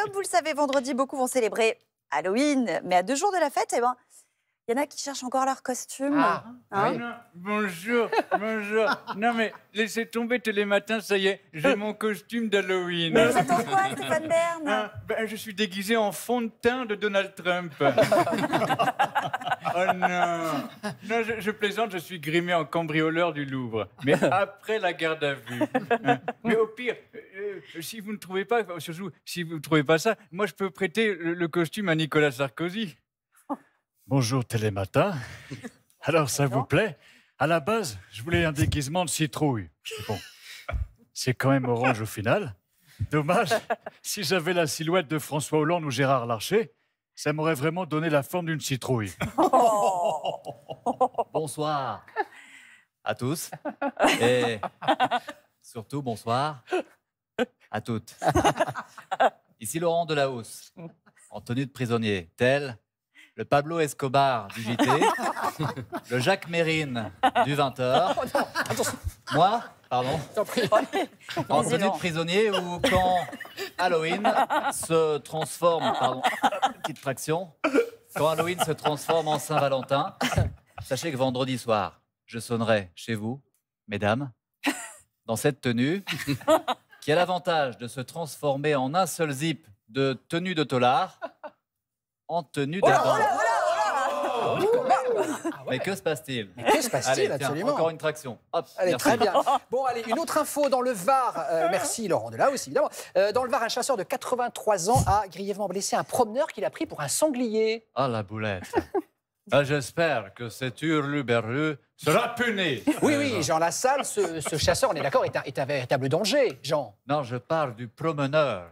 comme vous le savez, vendredi, beaucoup vont célébrer Halloween. Mais à 2 jours de la fête, eh ben, il y en a qui cherchent encore leur costume. Ah, Hein oui. Non, bonjour, bonjour. Non mais laissez tomber tous les matins, ça y est, j'ai mon costume d'Halloween. Mais vous attendez quoi, Stéphane Bern? Ah, ben, je suis déguisé en fond de teint de Donald Trump. Oh non, non je plaisante, je suis grimé en cambrioleur du Louvre, mais après la garde à vue. Mais au pire, si vous ne trouvez pas, surtout si vous ne trouvez pas ça, moi je peux prêter le costume à Nicolas Sarkozy. Bonjour Télématin. Alors, ça vous plaît? À la base, je voulais un déguisement de citrouille. Bon, c'est quand même orange au final. Dommage, si j'avais la silhouette de François Hollande ou Gérard Larcher, ça m'aurait vraiment donné la forme d'une citrouille. Bonsoir à tous et surtout bonsoir à toutes. Ici Laurent Delahousse, en tenue de prisonnier, tel le Pablo Escobar du JT, le Jacques Mérine du 20h, moi, pardon, en tenue de prisonnier ou quand Halloween se transforme, pardon, petite fraction, quand Halloween se transforme en Saint-Valentin, sachez que vendredi soir, je sonnerai chez vous, mesdames, dans cette tenue qui a l'avantage de se transformer en un seul zip de tenue de tolard en tenue d'Adam. Mais que se passe-t-il? Que se passe-t-il, Allez, tiens, absolument? encore une traction. Hop, Allez, merci. très bien. Bon, allez, une autre info dans le Var. Merci, Laurent Delahousse, évidemment. Dans le Var, un chasseur de 83 ans a grièvement blessé un promeneur qu'il a pris pour un sanglier. Ah, la boulette. Ah, j'espère que cet hurluberlu sera puni. Oui, oui, Jean Lassalle, ce chasseur, on est d'accord, est un véritable danger, Jean. Non, je parle du promeneur.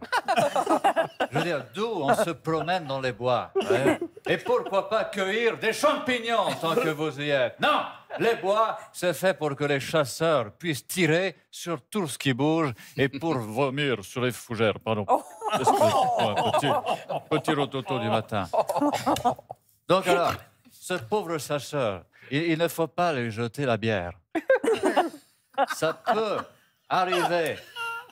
Je veux dire, d'où on se promène dans les bois. Ouais. Et pourquoi pas cueillir des champignons tant que vous y êtes? Non, les bois, c'est fait pour que les chasseurs puissent tirer sur tout ce qui bouge et pour vomir sur les fougères. Pardon. Excusez-moi, petit rototo du matin. Donc alors, ce pauvre chasseur, il ne faut pas lui jeter la bière. Ça peut arriver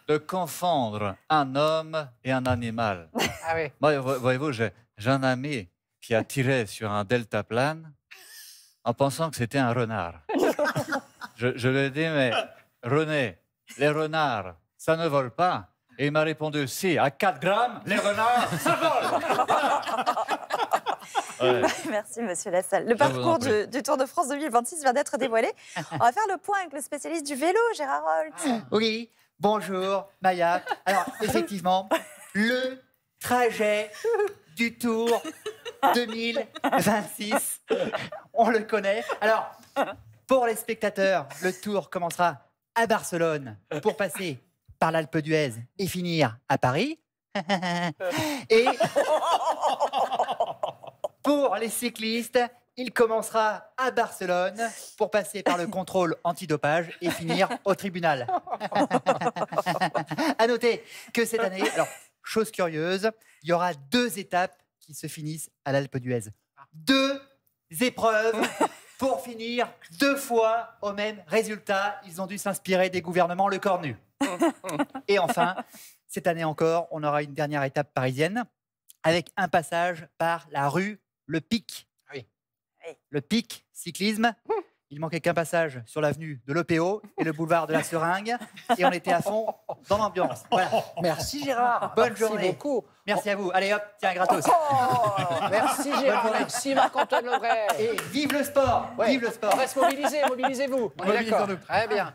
de confondre un homme et un animal. Ah oui. Moi, voyez-vous, j'ai un ami qui a tiré sur un deltaplane en pensant que c'était un renard. Je lui ai dit, mais René, les renards, ça ne vole pas. Et il m'a répondu, si, à 4 grammes, les renards, ça vole. Ouais. Merci, monsieur Lassalle. Le vous en parcours prie. du Tour de France 2026 vient d'être dévoilé. On va faire le point avec le spécialiste du vélo, Gérard Holt. Oui, bonjour Maya. Alors effectivement, le trajet du Tour 2026, on le connaît. Alors, pour les spectateurs, le Tour commencera à Barcelone pour passer par l'Alpe d'Huez et finir à Paris. Et pour les cyclistes, il commencera à Barcelone pour passer par le contrôle antidopage et finir au tribunal. À noter que cette année, alors, chose curieuse, il y aura 2 étapes qui se finissent à l'Alpe d'Huez. 2 épreuves pour finir 2 fois au même résultat. Ils ont dû s'inspirer des gouvernements le corps nu. Et enfin, cette année encore, on aura une dernière étape parisienne avec un passage par la rue Le Pic. Oui. Le Pic cyclisme. Il manquait qu'un passage sur l'avenue de l'OPO et le boulevard de la Seringue. Et on était à fond dans l'ambiance. Voilà. Merci, Gérard. Bonne Merci journée. beaucoup. Merci à vous. Allez hop, tiens, gratos. Merci, Gérard. Merci, Marc-Antoine Lebray. Et vive le sport. Ouais. Vive le sport. On reste mobilisés, mobilisez-vous. On est d'accord. Mobilisons-nous. Très bien.